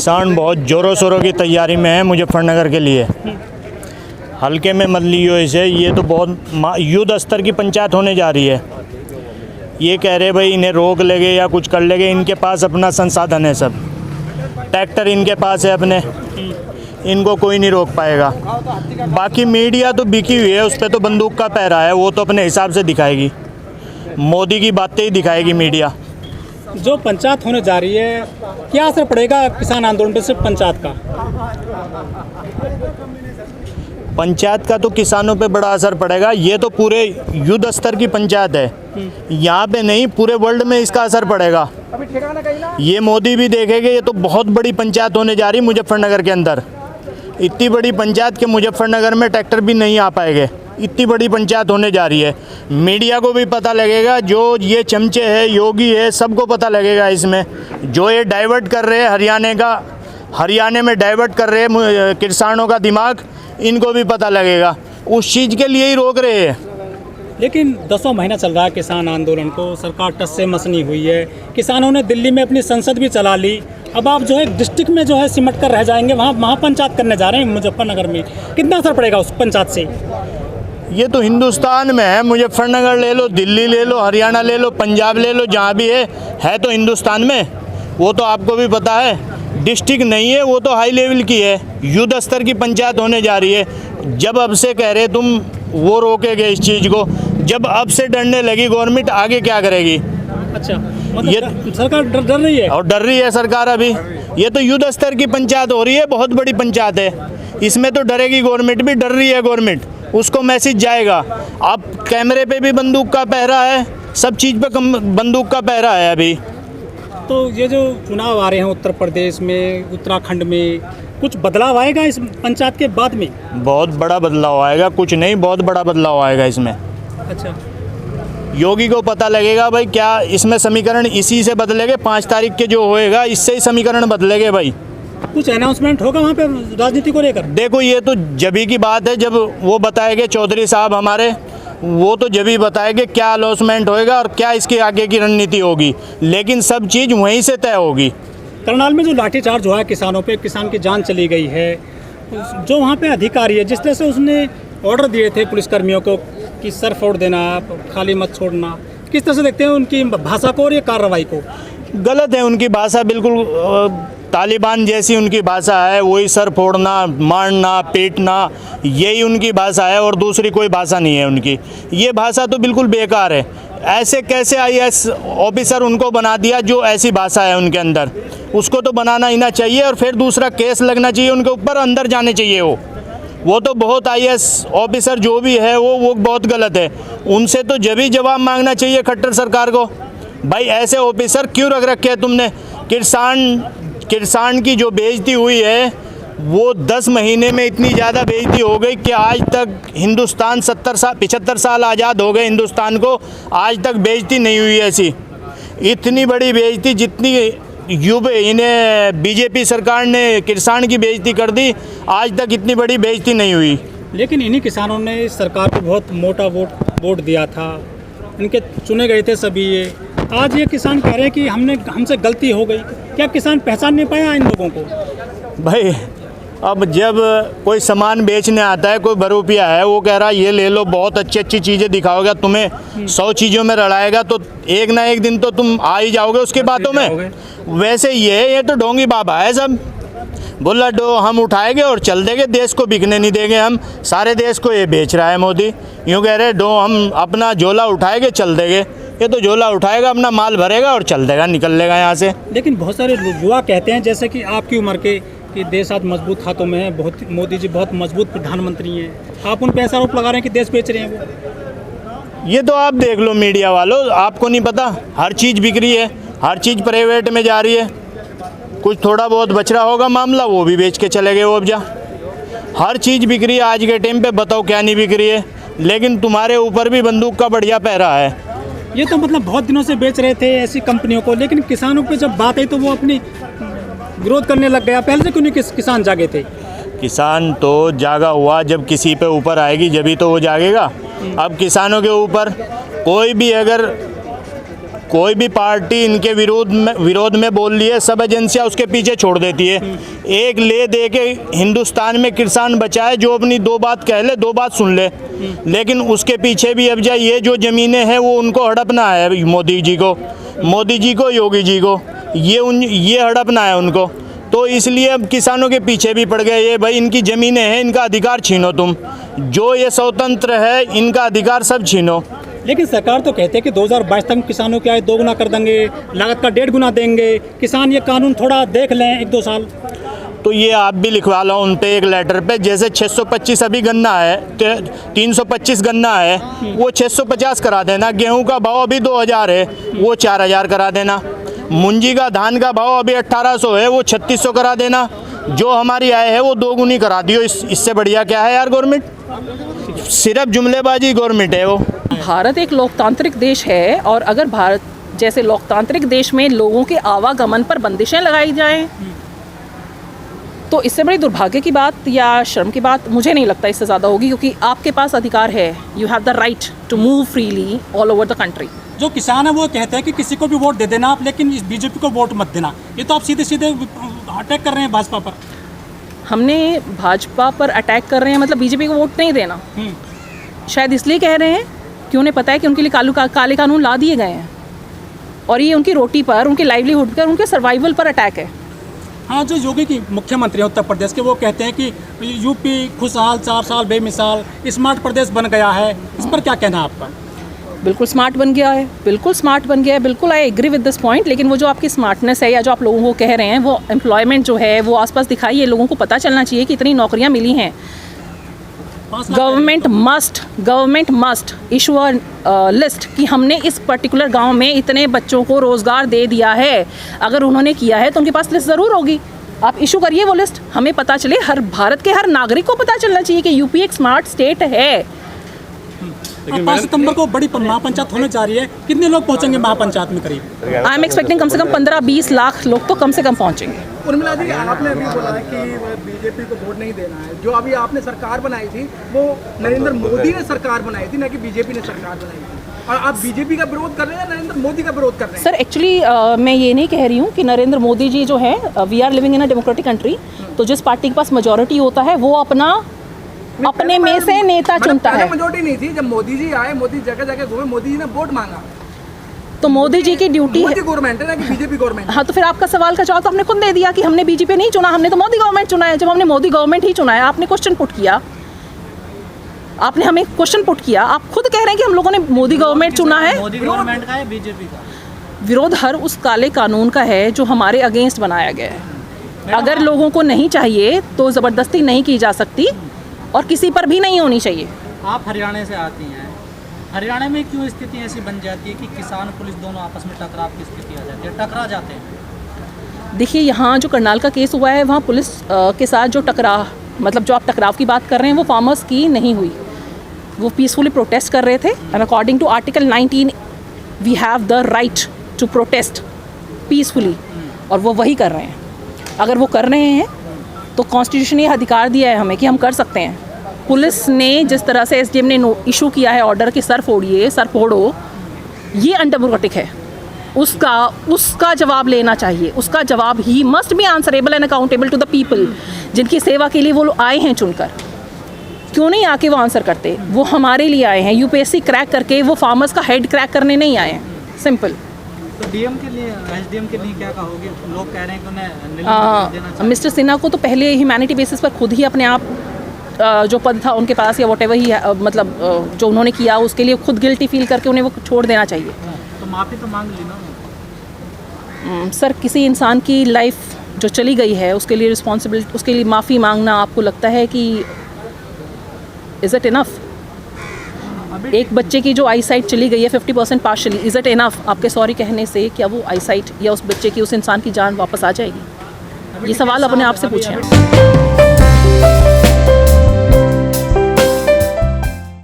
किसान बहुत ज़ोरों शोरों की तैयारी में है मुजफ्फरनगर के लिए। हल्के में मत लियो इसे, ये तो बहुत युद्ध स्तर की पंचायत होने जा रही है। ये कह रहे भाई इन्हें रोक लेंगे या कुछ कर लेंगे, इनके पास अपना संसाधन है, सब ट्रैक्टर इनके पास है अपने, इनको कोई नहीं रोक पाएगा। बाकी मीडिया तो बिकी हुई है, उस पर तो बंदूक का पहरा है, वो तो अपने हिसाब से दिखाएगी, मोदी की बातें ही दिखाएगी मीडिया। जो पंचायत होने जा रही है, क्या असर पड़ेगा किसान आंदोलन पे सिर्फ पंचायत का? पंचायत का तो किसानों पे बड़ा असर पड़ेगा। ये तो पूरे युद्ध स्तर की पंचायत है, यहाँ पे नहीं पूरे वर्ल्ड में इसका असर पड़ेगा। ये मोदी भी देखेंगे, ये तो बहुत बड़ी पंचायत होने जा रही मुजफ्फरनगर के अंदर। इतनी बड़ी पंचायत के मुजफ्फरनगर में ट्रैक्टर भी नहीं आ पाएंगे, इतनी बड़ी पंचायत होने जा रही है। मीडिया को भी पता लगेगा, जो ये चमचे है, योगी है, सबको पता लगेगा इसमें। जो ये डाइवर्ट कर रहे हैं हरियाणा में डाइवर्ट कर रहे हैं किसानों का दिमाग, इनको भी पता लगेगा। उस चीज़ के लिए ही रोक रहे हैं। लेकिन 10वां महीना चल रहा है किसान आंदोलन को, सरकार टस से मसनी हुई है। किसानों ने दिल्ली में अपनी संसद भी चला ली। अब आप जो है डिस्ट्रिक्ट में जो है सिमट कर रह जाएंगे, वहाँ महापंचायत करने जा रहे हैं मुजफ्फरनगर में। कितना असर पड़ेगा उस पंचायत से? ये तो हिंदुस्तान में है, मुजफ्फरनगर ले लो, दिल्ली ले लो, हरियाणा ले लो, पंजाब ले लो, जहाँ भी है तो हिंदुस्तान में। वो तो आपको भी पता है, डिस्ट्रिक्ट नहीं है, वो तो हाई लेवल की है, युद्ध स्तर की पंचायत होने जा रही है। जब अब से कह रहे तुम वो रोकेंगे इस चीज़ को, जब अब से डरने लगी गवर्नमेंट, आगे क्या करेगी? अच्छा, मतलब ये सरकार डर रही है, और डर रही है सरकार अभी। ये तो युद्ध स्तर की पंचायत हो रही है, बहुत बड़ी पंचायत है, इसमें तो डरेगी गवर्नमेंट भी, डर रही है गवर्नमेंट, उसको मैसेज जाएगा। अब कैमरे पे भी बंदूक का पहरा है, सब चीज़ पे बंदूक का पहरा है अभी। तो ये जो चुनाव आ रहे हैं उत्तर प्रदेश में, उत्तराखंड में, कुछ बदलाव आएगा इस पंचायत के बाद में? बहुत बड़ा बदलाव आएगा, कुछ नहीं, बहुत बड़ा बदलाव आएगा इसमें। अच्छा, योगी को पता लगेगा भाई क्या इसमें समीकरण इसी से बदलेंगे, 5 तारीख के जो होएगा इससे ही समीकरण बदलेंगे भाई। कुछ अनाउंसमेंट होगा वहाँ पे राजनीति को लेकर? देखो ये तो जभी की बात है, जब वो बताएंगे चौधरी साहब हमारे, वो तो जब ही बताएंगे क्या अनाउंसमेंट होएगा और क्या इसकी आगे की रणनीति होगी, लेकिन सब चीज़ वहीं से तय होगी। करनाल में जो लाठीचार्ज हुआ है किसानों पे, किसान की जान चली गई है, जो वहाँ पे अधिकारी है, जिस तरह से उसने ऑर्डर दिए थे पुलिसकर्मियों को कि सर फोड़ देना, खाली मत छोड़ना, किस तरह से देखते हैं उनकी भाषा को और ये कार्रवाई को? गलत है उनकी भाषा, बिल्कुल तालिबान जैसी उनकी भाषा है, वही सर फोड़ना, मारना, पीटना, यही उनकी भाषा है और दूसरी कोई भाषा नहीं है उनकी। ये भाषा तो बिल्कुल बेकार है। ऐसे कैसे IAS ऑफिसर उनको बना दिया जो ऐसी भाषा है उनके अंदर, उसको तो बनाना ही ना चाहिए और फिर दूसरा केस लगना चाहिए उनके ऊपर, अंदर जाने चाहिए वो तो बहुत IAS ऑफिसर जो भी है वो बहुत गलत है। उनसे तो जब ही जवाब मांगना चाहिए खट्टर सरकार को, भाई ऐसे ऑफिसर क्यों रख रखे हैं तुमने? किसान की जो बेइज्जती हुई है वो 10 महीने में इतनी ज़्यादा बेइज्जती हो गई कि आज तक हिंदुस्तान 75 साल आज़ाद हो गए हिंदुस्तान को, आज तक बेइज्जती नहीं हुई ऐसी। इतनी बड़ी बेइज्जती जितनी इन्हें बीजेपी सरकार ने किसान की बेइज्जती कर दी, आज तक इतनी बड़ी बेइज्जती नहीं हुई। लेकिन इन्हीं किसानों ने सरकार को बहुत मोटा वोट दिया था, इनके चुने गए थे सभी। ये आज ये किसान कह रहे हैं कि हमसे गलती हो गई। क्या किसान पहचान नहीं पाया इन लोगों को? भाई अब जब कोई सामान बेचने आता है, कोई बरूपिया है, वो कह रहा है ये ले लो, बहुत अच्छी चीज़ें दिखाओगे, तुम्हें 100 चीज़ों में रड़ाएगा तो एक ना एक दिन तो तुम आ ही जाओगे उसकी बातों में। वैसे ये तो ढोंगी बाबा है सब, बोला डो हम उठाएंगे और चल देंगे, देश को बिकने नहीं देंगे हम, सारे देश को ये बेच रहा है मोदी। यूँ कह रहे डो हम अपना झोला उठाएंगे चल देंगे, ये तो झोला उठाएगा, अपना माल भरेगा और चल देगा, निकल लेगा यहाँ से। लेकिन बहुत सारे युवा कहते हैं, जैसे कि आपकी उम्र के, कि देश आज मजबूत हाथों में है, बहुत मोदी जी बहुत मजबूत प्रधानमंत्री हैं, आप उन पर ऐसा आरोप लगा रहे हैं कि देश बेच रहे हैं वो। ये तो आप देख लो मीडिया वालों, आपको नहीं पता? हर चीज़ बिक रही है, हर चीज़ प्राइवेट में जा रही है, कुछ थोड़ा बहुत बच रहा होगा मामला वो भी बेच के चले गए वो अब जा। हर चीज़ बिक रही है आज के टाइम पे, बताओ क्या नहीं बिक रही है? लेकिन तुम्हारे ऊपर भी बंदूक का बढ़िया पहरा है। ये तो मतलब बहुत दिनों से बेच रहे थे ऐसी कंपनियों को, लेकिन किसानों पे जब बात आई तो वो अपनी विरोध करने लग गया। पहले से क्यों नहीं किसान जागे थे? किसान तो जागा हुआ, जब किसी पे ऊपर आएगी जभी तो वो जागेगा। अब किसानों के ऊपर कोई भी अगर कोई भी पार्टी इनके विरोध में बोल रही है, सब एजेंसियां उसके पीछे छोड़ देती है। एक ले दे के हिंदुस्तान में किसान बचाए, जो अपनी दो बात कह ले, दो बात सुन ले, लेकिन उसके पीछे भी अब जाए ये जो ज़मीनें हैं वो उनको हड़पना है मोदी जी को, योगी जी को, ये हड़पना है उनको। तो इसलिए अब किसानों के पीछे भी पड़ गए। ये भाई इनकी ज़मीनें हैं, इनका अधिकार छीनो, तुम जो ये स्वतंत्र है इनका अधिकार सब छीनो। लेकिन सरकार तो कहते हैं कि 2022 तक किसानों की आय 2 गुना कर देंगे, लागत का 1.5 गुना देंगे, किसान ये कानून थोड़ा देख लें 1-2 साल। तो ये आप भी लिखवा लो उन पे एक लेटर पे, जैसे 625 अभी गन्ना है, 325 गन्ना है, वो 650 करा देना। गेहूं का भाव अभी 2000 है, वो 4000 करा देना। मुंजी का धान का भाव अभी 1800 है, वो 3600 करा देना। जो हमारी आय है वो 2 गुनी करा दियो। इससे बढ़िया क्या है यार गवर्नमेंट? सिर्फ जुमलेबाजी गवर्नमेंट है वो। भारत एक लोकतांत्रिक देश है, और अगर भारत जैसे लोकतांत्रिक देश में लोगों के आवागमन पर बंदिशें लगाई जाएं, तो इससे बड़ी दुर्भाग्य की बात या शर्म की बात मुझे नहीं लगता इससे ज़्यादा होगी, क्योंकि आपके पास अधिकार है, you have the right to move freely all over the country. जो किसान है वो कहते हैं कि किसी को भी वोट दे देना आप, लेकिन इस बीजेपी को वोट मत देना। ये तो आप सीधे सीधे अटैक कर रहे हैं भाजपा पर। हमने भाजपा पर अटैक कर रहे हैं मतलब बीजेपी को वोट नहीं देना, शायद इसलिए कह रहे हैं कि उन्हें पता है कि उनके लिए काले कानून ला दिए गए हैं, और ये उनकी रोटी पर, उनकी लाइवलीहुड पर, उनके सर्वाइवल पर अटैक है। हाँ, जो योगी की मुख्यमंत्री हैं उत्तर प्रदेश के, वो कहते हैं कि यूपी खुशहाल 4 साल बेमिसाल स्मार्ट प्रदेश बन गया है। इस पर क्या कहना है आपका? बिल्कुल स्मार्ट बन गया है, बिल्कुल स्मार्ट बन गया है, बिल्कुल I agree with this point. लेकिन वो जो आपकी स्मार्टनेस है या जो आप लोगों को कह रहे हैं, वो एम्प्लॉयमेंट जो है वो आसपास दिखाइए, लोगों को पता चलना चाहिए कि इतनी नौकरियां मिली हैं। Government must issue a list कि हमने इस पर्टिकुलर गांव में इतने बच्चों को रोज़गार दे दिया है। अगर उन्होंने किया है तो उनके पास लिस्ट ज़रूर होगी, आप इशू करिए वो लिस्ट, हमें पता चले, हर भारत के हर नागरिक को पता चलना चाहिए कि यूपी एक स्मार्ट स्टेट है। 5 सितंबर को बड़ी महापंचायत होने जा रही है, कितने लोग पहुंचेंगे महापंचायत में करीब? आई एम एक्सपेक्टिंग कम से कम 15-20 लाख लोग तो कम से कम पहुंचेंगे। उर्मिला जी, आपने अभी बोला है कि बीजेपी को वोट नहीं देना है। जो अभी आपने सरकार बनाई थी वो नरेंद्र मोदी ने सरकार बनाई थी, ना कि बीजेपी ने सरकार बनाई थी, और आप बीजेपी का विरोध कर रहे हैं, नरेंद्र मोदी का विरोध कर रहे हैं। सर एक्चुअली मैं ये नहीं कह रही हूँ कि नरेंद्र मोदी जी जो है, we are living in a democratic country, तो जिस पार्टी के पास मेजोरिटी होता है वो अपने में से नेता चुनता है। मेजोरिटी नहीं थी, जब मोदी जी आए, मोदी जगह जगह घूमे, मोदी जी ने वोट मांगा, तो मोदी जी की ड्यूटी है। मोदी गवर्नमेंट है ना कि बीजेपी गवर्नमेंट? हाँ, तो फिर आपका सवाल का जवाब तो हमने खुद दे दिया कि हमने बीजेपी नहीं चुना, हमने तो मोदी गवर्नमेंट चुना है। जब हमने मोदी गवर्नमेंट ही चुना है, आपने क्वेश्चन पुट किया, आपने हमें क्वेश्चन पुट किया, आप खुद कह रहे हैं कि हम लोगों ने मोदी गवर्नमेंट चुना है। मोदी गवर्नमेंट का है बीजेपी का? विरोध हर उस काले कानून का है जो हमारे अगेंस्ट बनाया गया है। अगर लोगों को नहीं चाहिए तो ज़बरदस्ती नहीं की जा सकती, और किसी पर भी नहीं होनी चाहिए। आप हरियाणा से आती हैं, हरियाणा में क्यों स्थिति ऐसी बन जाती है कि किसान पुलिस दोनों आपस में टकराव की स्थिति आ जाती है, टकरा जाते हैं? देखिए, यहाँ जो करनाल का केस हुआ है, वहाँ पुलिस के साथ जो जो आप टकराव की बात कर रहे हैं, वो फार्मर्स की नहीं हुई, वो पीसफुली प्रोटेस्ट कर रहे थे। And according to article 19 we have the right to protest peacefully, और वो वही कर रहे हैं। अगर वो कर रहे हैं तो कॉन्स्टिट्यूशन ने अधिकार दिया है हमें कि हम कर सकते हैं। पुलिस ने जिस तरह से एसडीएम ने इशू किया है ऑर्डर कि सर फोड़ो, ये अनडेमोक्रेटिक है। उसका जवाब लेना चाहिए, उसका जवाब ही must be answerable and accountable to the people, जिनकी सेवा के लिए वो लोग आए हैं चुनकर। क्यों नहीं आके वो आंसर करते? वो हमारे लिए आए हैं, यूपीएससी क्रैक करके, वो फार्मर्स का हेड क्रैक करने नहीं आए हैं। सिंपल। तो डीएम के लिए, एसडीएम के लिए क्या कहोगे? लोग कह रहे हैं कि उन्हें निलंबित देना चाहिए। मिस्टर सिन्हा को तो पहले ह्यूमैनिटी बेसिस पर खुद ही अपने आप जो पद था उनके पास या वॉटेवर ही जो उन्होंने किया उसके लिए खुद गिल्टी फील करके उन्हें वो छोड़ देना चाहिए। तो माफ़ी तो मांग ली ना? सर, किसी इंसान की लाइफ जो चली गई है उसके लिए रिस्पॉन्सिबिलिटी, उसके लिए माफ़ी मांगना आपको लगता है कि इज़ इट इनफ? एक बच्चे की जो आई साइट चली गई है 50% पार्शली, इज़ इट इनफ? आपके सॉरी कहने से क्या वो आई साइट या उस बच्चे की, उस इंसान की जान वापस आ जाएगी? ये सवाल अपने आप से पूछें।